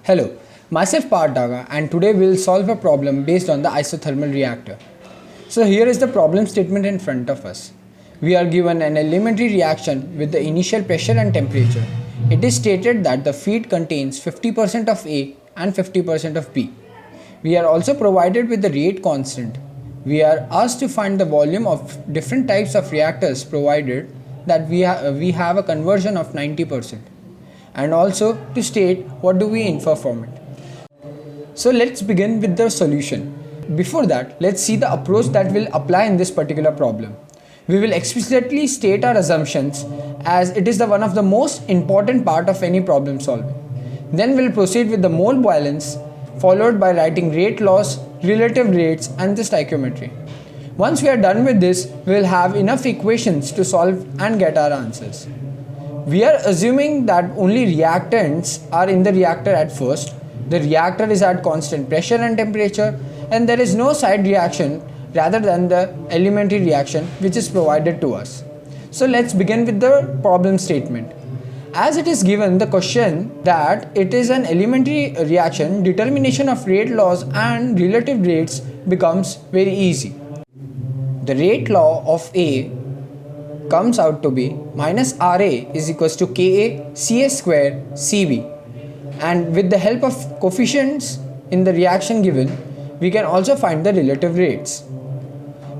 Hello, myself Parthaga, and today we will solve a problem based on the isothermal reactor. So here is the problem statement in front of us. We are given an elementary reaction with the initial pressure and temperature. It is stated that the feed contains 50% of A and 50% of B. We are also provided with the rate constant. We are asked to find the volume of different types of reactors provided that we have a conversion of 90%, and also to state what do we infer from it. So let's begin with the solution. Before that, let's see the approach that will apply in this particular problem. We will explicitly state our assumptions as it is one of the most important part of any problem solving. Then we'll proceed with the mole balance, followed by writing rate laws, relative rates and the stoichiometry. Once we are done with this, we will have enough equations to solve and get our answers. We are assuming that only reactants are in the reactor at first. The reactor is at constant pressure and temperature, and there is no side reaction rather than the elementary reaction which is provided to us. So let's begin with the problem statement. As it is given the question that it is an elementary reaction, determination of rate laws and relative rates becomes very easy. The rate law of A comes out to be minus RA is equals to Ka Cs square Cb, and with the help of coefficients in the reaction given, we can also find the relative rates.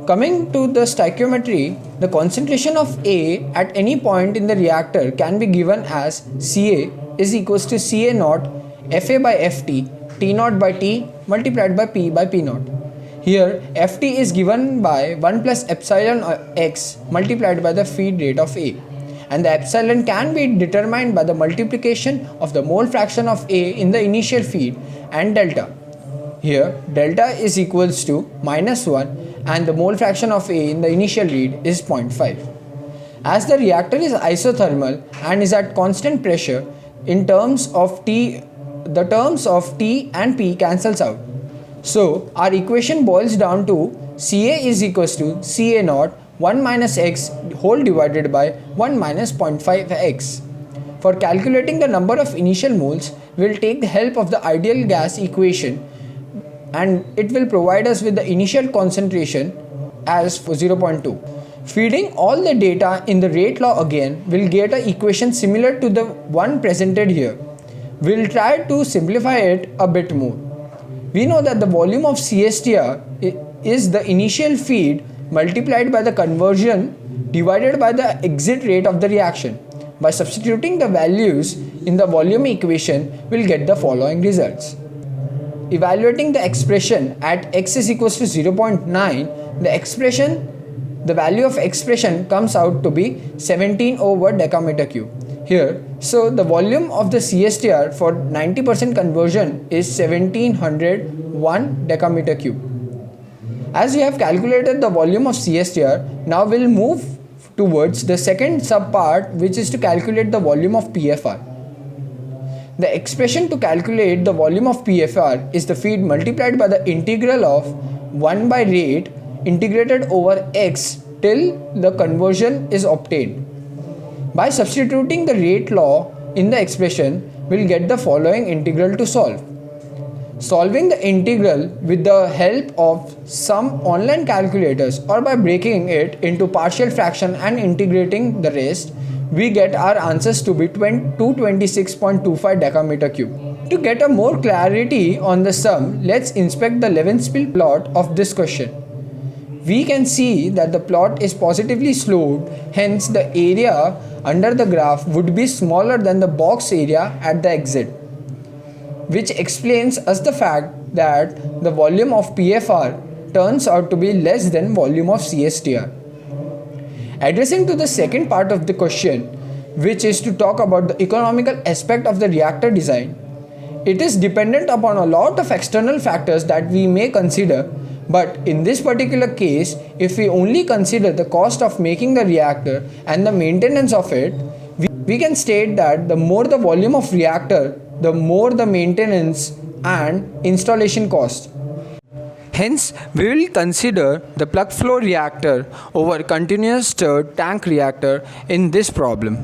Coming to the stoichiometry, the concentration of A at any point in the reactor can be given as Ca is equals to Ca naught Fa by Ft T naught by T multiplied by P by P naught. Here Ft is given by 1 plus epsilon x multiplied by the feed rate of A, and the epsilon can be determined by the multiplication of the mole fraction of A in the initial feed and delta. Here delta is equals to minus 1 and the mole fraction of A in the initial read is 0.5. As the reactor is isothermal and is at constant pressure, in terms of T, the terms of T and P cancels out. So our equation boils down to Ca is equals to Ca naught 1 minus x whole divided by 1 minus 0.5x. For calculating the number of initial moles, we will take the help of the ideal gas equation, and it will provide us with the initial concentration as 0.2. Feeding all the data in the rate law again, we'll get an equation similar to the one presented here. We'll try to simplify it a bit more. We know that the volume of CSTR is the initial feed multiplied by the conversion divided by the exit rate of the reaction. By substituting the values in the volume equation, we'll get the following results. Evaluating the expression at x is equals to 0.9, the value of expression comes out to be 17 over decameter cube. Here, so the volume of the CSTR for 90% conversion is 1701 decameter cube. As we have calculated the volume of CSTR, now we'll move towards the second subpart, which is to calculate the volume of PFR. The expression to calculate the volume of PFR is the feed multiplied by the integral of 1 by rate integrated over x till the conversion is obtained. By substituting the rate law in the expression, we'll get the following integral to solve. Solving the integral with the help of some online calculators or by breaking it into partial fraction and integrating the rest, we get our answers to be 226.25 decameter cube. To get a more clarity on the sum, let's inspect the Levenspiel plot of this question. We can see that the plot is positively sloped, hence the area under the graph would be smaller than the box area at the exit, which explains us the fact that the volume of PFR turns out to be less than volume of CSTR. Addressing to the second part of the question, which is to talk about the economical aspect of the reactor design, it is dependent upon a lot of external factors that we may consider, but in this particular case, if we only consider the cost of making the reactor and the maintenance of it, we can state that the more the volume of reactor, the more the maintenance and installation cost. Hence, we will consider the plug flow reactor over continuous stirred tank reactor in this problem.